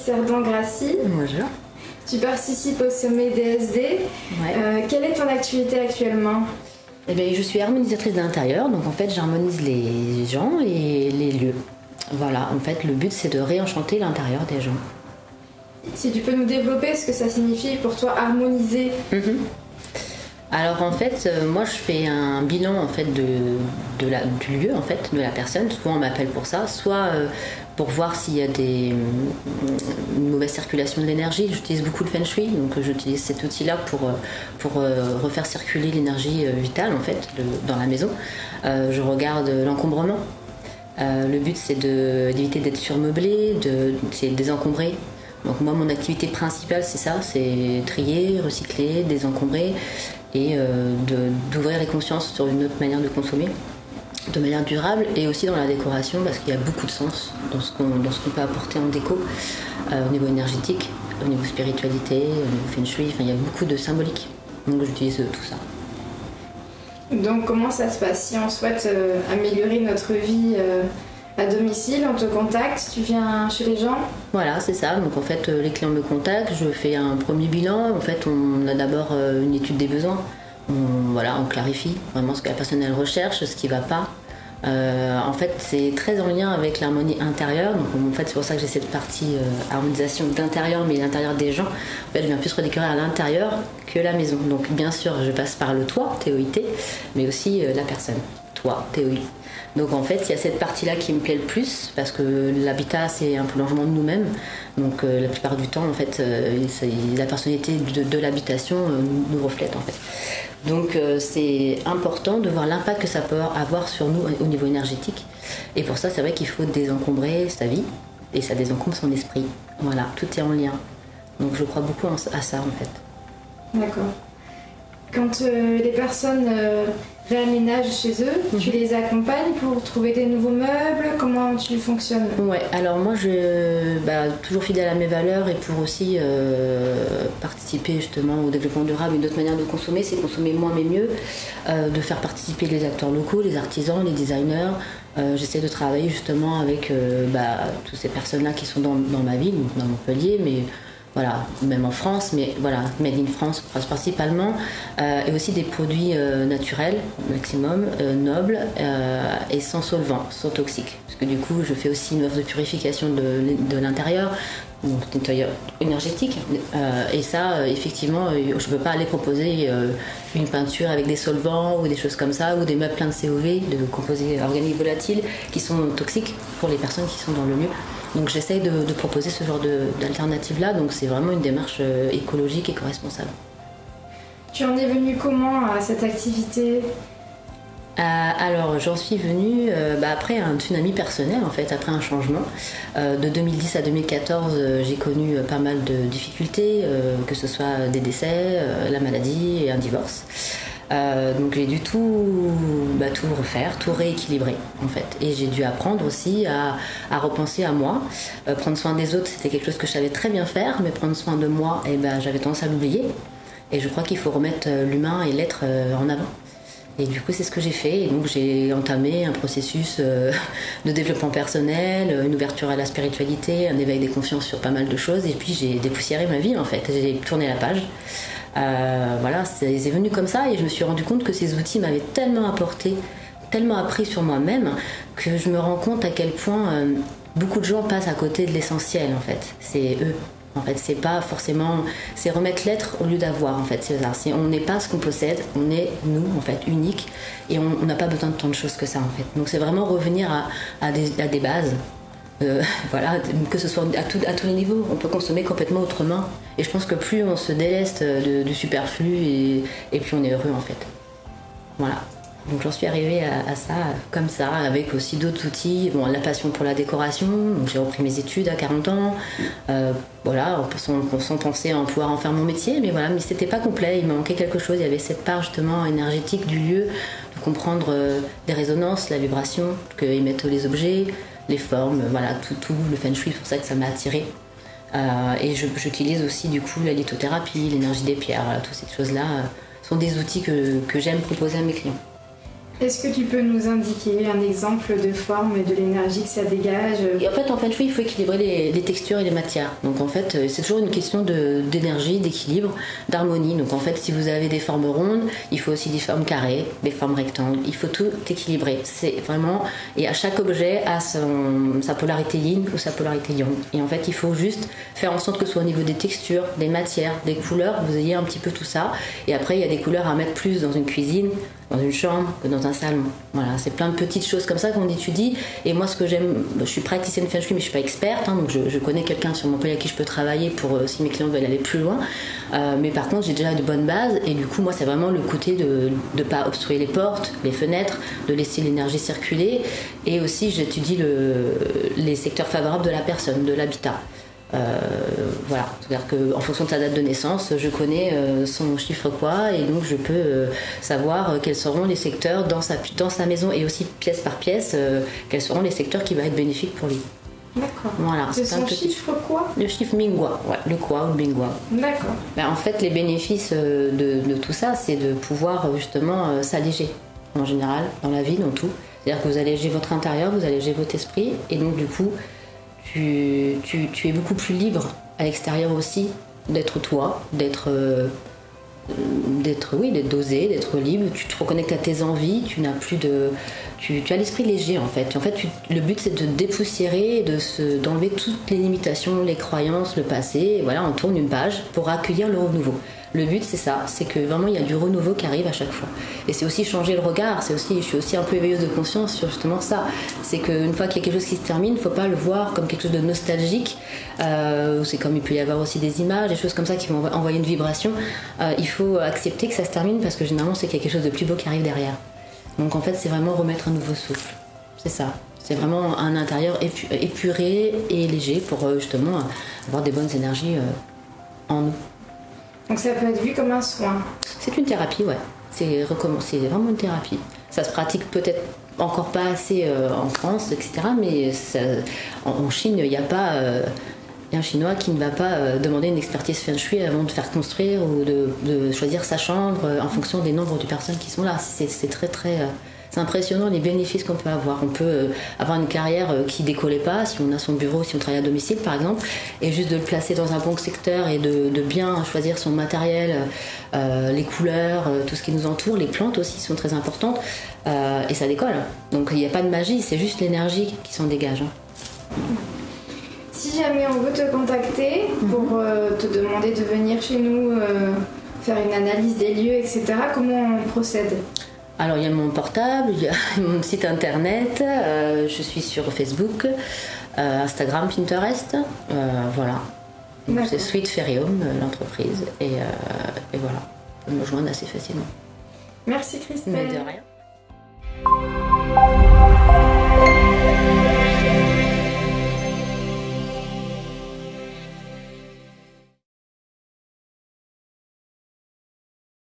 Cerdan-Grassi. Bonjour. Tu participes au sommet DSD. Ouais. Quelle est ton activité actuellement? Eh bien, je suis harmonisatrice d'intérieur, donc en fait j'harmonise les gens et les lieux. Voilà, en fait le but c'est de réenchanter l'intérieur des gens. Si tu peux nous développer ce que ça signifie pour toi harmoniser. Alors en fait, moi je fais un bilan en fait du lieu en fait, de la personne. Soit on m'appelle pour ça, soit pour voir s'il y a une mauvaise circulation de l'énergie. J'utilise beaucoup le Feng Shui, donc j'utilise cet outil-là pour refaire circuler l'énergie vitale en fait dans la maison. Je regarde l'encombrement. Le but c'est d'éviter d'être surmeublé, c'est de désencombrer. Donc moi mon activité principale c'est ça, c'est trier, recycler, désencombrer et d'ouvrir les consciences sur une autre manière de consommer, de manière durable et aussi dans la décoration parce qu'il y a beaucoup de sens dans ce qu'on peut apporter en déco au niveau énergétique, au niveau spiritualité, au niveau Feng Shui, enfin il y a beaucoup de symbolique. Donc j'utilise tout ça. Donc comment ça se passe si on souhaite améliorer notre vie à domicile, on te contacte, tu viens chez les gens? Voilà, c'est ça. Donc en fait, les clients me contactent, je fais un premier bilan. En fait, on a d'abord une étude des besoins. On clarifie vraiment ce que la personne elle recherche, ce qui ne va pas. En fait, c'est très en lien avec l'harmonie intérieure. Donc en fait, c'est pour ça que j'ai cette partie harmonisation d'intérieur, mais l'intérieur des gens. En fait, je viens plus redécorer à l'intérieur que la maison. Donc bien sûr, je passe par le toit, TOIT, mais aussi la personne, toit, TOI. Donc en fait, il y a cette partie-là qui me plaît le plus parce que l'habitat, c'est un prolongement de nous-mêmes. Donc la plupart du temps, en fait, la personnalité de l'habitation nous reflète en fait. Donc c'est important de voir l'impact que ça peut avoir sur nous au niveau énergétique. Et pour ça, c'est vrai qu'il faut désencombrer sa vie et ça désencombre son esprit. Voilà, tout est en lien. Donc je crois beaucoup à ça en fait. D'accord. Quand les personnes réaménagent chez eux, tu les accompagnes pour trouver des nouveaux meubles? Comment tu fonctionnes? Ouais, alors moi toujours fidèle à mes valeurs et pour aussi participer justement au développement durable, une autre manière de consommer, c'est consommer moins mais mieux, de faire participer les acteurs locaux, les artisans, les designers. J'essaie de travailler justement avec toutes ces personnes-là qui sont dans ma ville, dans Montpellier, mais voilà, même en France, mais voilà, made in France principalement, et aussi des produits naturels, maximum, nobles, et sans solvants, sans toxiques. Parce que du coup, je fais aussi une offre de purification de l'intérieur, donc nettoyeur énergétique, et ça, effectivement, je ne peux pas aller proposer une peinture avec des solvants ou des choses comme ça, ou des meubles pleins de COV, de composés organiques volatiles, qui sont toxiques pour les personnes qui sont dans le lieu. Donc j'essaye de proposer ce genre d'alternative-là, donc c'est vraiment une démarche écologique et co-responsable. Tu en es venue comment à cette activité? Alors j'en suis venue après un tsunami personnel en fait, après un changement. De 2010 à 2014 j'ai connu pas mal de difficultés, que ce soit des décès, la maladie et un divorce. Donc j'ai dû tout refaire, tout rééquilibrer en fait. Et j'ai dû apprendre aussi à repenser à moi. Prendre soin des autres, c'était quelque chose que je savais très bien faire, mais prendre soin de moi, j'avais tendance à l'oublier. Et je crois qu'il faut remettre l'humain et l'être en avant. Et du coup, c'est ce que j'ai fait. Et donc j'ai entamé un processus de développement personnel, une ouverture à la spiritualité, un éveil des consciences sur pas mal de choses. Et puis j'ai dépoussiéré ma vie en fait. J'ai tourné la page. Voilà, c'est venu comme ça et je me suis rendu compte que ces outils m'avaient tellement apporté, tellement appris sur moi-même que je me rends compte à quel point beaucoup de gens passent à côté de l'essentiel en fait. C'est eux. En fait, c'est pas forcément, c'est remettre l'être au lieu d'avoir en fait. C'est ça. On n'est pas ce qu'on possède, on est nous en fait, unique et on n'a pas besoin de tant de choses que ça en fait. Donc c'est vraiment revenir à des bases. Voilà, que ce soit à tous les niveaux, on peut consommer complètement autrement. Et je pense que plus on se déleste du superflu et plus on est heureux en fait. Voilà. Donc j'en suis arrivée à ça comme ça, avec aussi d'autres outils. Bon, la passion pour la décoration, donc j'ai repris mes études à 40 ans. Voilà, sans penser à pouvoir en faire mon métier, mais voilà, mais c'était pas complet, il me manquait quelque chose. Il y avait cette part justement énergétique du lieu, de comprendre les résonances, la vibration que émettent les objets, les formes, voilà, tout le Feng Shui, c'est pour ça que ça m'a attirée. Et j'utilise aussi du coup la lithothérapie, l'énergie des pierres, voilà, toutes ces choses-là sont des outils que j'aime proposer à mes clients. Est-ce que tu peux nous indiquer un exemple de forme et de l'énergie que ça dégage? Et en fait, en feng shui, il faut équilibrer les textures et les matières. Donc en fait, c'est toujours une question d'énergie, d'équilibre, d'harmonie. Donc en fait, si vous avez des formes rondes, il faut aussi des formes carrées, des formes rectangles. Il faut tout équilibrer. C'est vraiment... Et à chaque objet a sa polarité yin ou sa polarité yang. Et en fait, il faut juste faire en sorte que ce soit au niveau des textures, des matières, des couleurs, vous ayez un petit peu tout ça. Et après, il y a des couleurs à mettre plus dans une cuisine, dans une chambre, que dans un salon. Voilà, c'est plein de petites choses comme ça qu'on étudie. Et moi, ce que j'aime, je suis praticienne feng shui, mais je suis pas experte, hein, donc je connais quelqu'un sur Montpellier à qui je peux travailler pour si mes clients veulent aller plus loin. Mais par contre, j'ai déjà de bonnes bases. Et du coup, moi, c'est vraiment le côté de ne pas obstruer les portes, les fenêtres, de laisser l'énergie circuler. Et aussi, j'étudie les secteurs favorables de la personne, de l'habitat. Voilà, c'est-à-dire qu'en fonction de sa date de naissance, je connais son chiffre quoi, et donc je peux savoir quels seront les secteurs dans sa maison, et aussi pièce par pièce, quels seront les secteurs qui vont être bénéfiques pour lui. D'accord. Voilà, c'est son chiffre quoi? Le chiffre Mingwa, ouais, le quoi ou le Mingwa. D'accord. Ben, en fait, les bénéfices de tout ça, c'est de pouvoir justement s'alléger, en général, dans la vie, dans tout. C'est-à-dire que vous allégez votre intérieur, vous allégez votre esprit, et donc du coup, tu es beaucoup plus libre à l'extérieur aussi, d'être toi, d'être dosé, d'être libre. Tu te reconnectes à tes envies, tu as l'esprit léger en fait. En fait, le but c'est de dépoussiérer, d'enlever toutes les limitations, les croyances, le passé. Et voilà, on tourne une page pour accueillir le renouveau. Le but c'est ça, c'est que vraiment il y a du renouveau qui arrive à chaque fois. Et c'est aussi changer le regard, je suis aussi un peu éveilleuse de conscience sur justement ça. C'est qu'une fois qu'il y a quelque chose qui se termine, il ne faut pas le voir comme quelque chose de nostalgique. C'est comme il peut y avoir aussi des images, des choses comme ça qui vont envoyer une vibration. Il faut accepter que ça se termine parce que généralement c'est qu'il y a quelque chose de plus beau qui arrive derrière. Donc en fait c'est vraiment remettre un nouveau souffle, c'est ça. C'est vraiment un intérieur épuré et léger pour justement avoir des bonnes énergies en nous. Donc ça peut être vu comme un soin. C'est une thérapie, ouais. C'est vraiment une thérapie. Ça se pratique peut-être encore pas assez en France, etc. Mais en Chine, il y a un Chinois qui ne va pas demander une expertise feng shui avant de faire construire ou de choisir sa chambre en fonction des nombres de personnes qui sont là. C'est très très... C'est impressionnant les bénéfices qu'on peut avoir. On peut avoir une carrière qui décollait pas, si on a son bureau, si on travaille à domicile par exemple, et juste de le placer dans un bon secteur et de bien choisir son matériel, les couleurs, tout ce qui nous entoure, les plantes aussi sont très importantes, et ça décolle. Donc il n'y a pas de magie, c'est juste l'énergie qui s'en dégage. Si jamais on veut te contacter pour te demander de venir chez nous faire une analyse des lieux, etc., comment on procède ? Alors il y a mon portable, il y a mon site internet, je suis sur Facebook, Instagram, Pinterest, voilà. C'est Sweet Fairy Home, l'entreprise, et voilà, on peut me joindre assez facilement. Merci Christelle. Mais de rien.